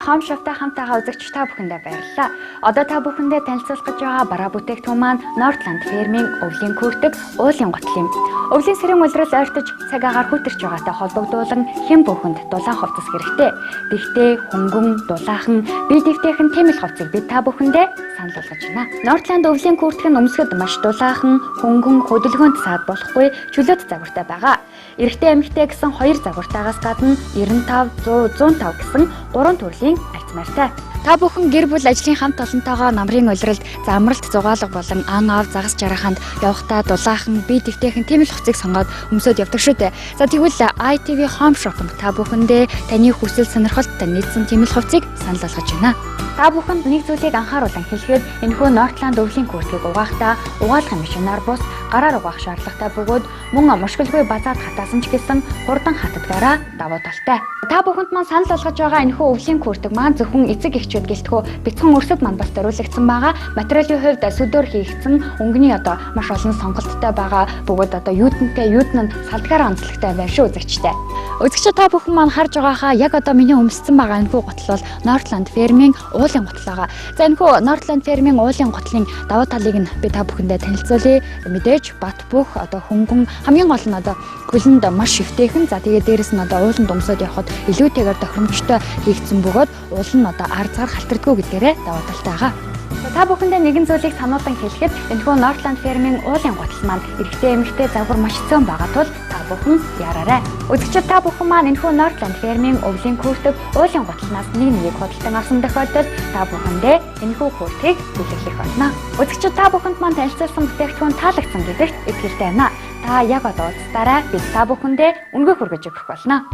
Home Shop-тай хамтаага үзэгч та бүхэндээ баярлалаа. Одоо та бүхэндээ танилцуулах гэж байгаа бараа бүтээгдэхүүн маань Northland Farm-ийн өвлийн күртэг уулын готл юм. Өвлийн сэрийн улирал ойртож цаг агаар хүтэрч байгаатай холбогдуулан хэн бүхэнд дулаан хувцас хэрэгтэй. Тэгтээ хөнгөн, дулаахан, бие дэвтэйхэн тэмэл хувцсыг бид та бүхэндээ санал болгож байна. Northland өвлийн күртэг нь өмсгөд маш дулаахан, хөнгөн, хөдөлгөөнт саад болохгүй чөлөөт загвартай байгаа. Эрэгтэй эмэгтэй гэсэн 2 загвартаагаас гадна 95, 100, 105 гэсэн 3 төрлийн агц мартай. Та бүхэн гэр бүл ажлын хамт олонтойгоо намрын улиралд замралт зугаалга болон ан аав загас жаргаханд явахдаа дулаахан бие дэвтэйхэн тэмэл хувцсыг сонгоод өмсөд явдаг шүү дээ. За тэгвэл ITV Home Shop та бүхэндээ таны хүсэл сонирхолтой нийцсэн тэмэл хувцсыг санал болгож байна. Та бүхэнд нэг зүйлийг анхааруулan хэлэхэд энэхүү Northland өвлийн күртгийг угаахдаа угаалгын машинаар бус гараар угаах шаардлагатай бөгөөд мөн мушгилгүй базаад хатаасан ч гэсэн хурдан хатдгаараа давуу талтай. Та бүхэнд маань санал болгож байгаа энэхүү өвлийн күртэг маань зөвхөн эцэг эхчүүд гэлтгүү бяцхан өрсөд манд бас зориулагдсан байгаа. Материалын хувьд сүдөр хийгдсэн өнгөний маш олон сонголттой байгаа бөгөөд юудэнтэй юудн нь салтгаараа онцлогтой байна шүү үзэгчтэй. Үзэгчид та бүхэн маань харж байгааха яг миний өмссөн байгаа энэхүү готл бол Northland Farm-ийн уулын готл байгаа. За энэхүү Northland Farm-ийн уулын готлын давуу талыг нь би та бүхэндээ танилцуулъя. Мэдээж бат бөх хөнгөн хамгийн гол нь хөлөнд маш шивтэйхэн. За тэгээд дээрэс нь ууланд өмсөд явхад илүүтэйгээр тохиромжтой хийгдсэн бөгөөд уул нь арцгаар халтардгүй гэдгээрээ давуу талтай байгаа. Та бүхэндээ нэгэн зүйлийг сануулan хэлэхэд энэхүү Northland Farm-ийн уулын готл маань эрэгтэй эмэгтэй загвар маш цөөн байгаа тул та бүхэн яраарай. Үзэгчид та бүхэн маань энэхүү Northland Farm-ийн өвлийн күртэг уулын готлнаас нэг худалдан авсан тохиолдолд та бүхэндээ энэхүү күртгийг бүлэглэх болно. Үзэгчид та бүхэнд маань танилцуулсан бүтээгдэхүүн таалагдсан гэдэгт итгэлтэй байна. Та яг удаарай бид та бүхэндээ үнэгүй хүргэж өгөх болно.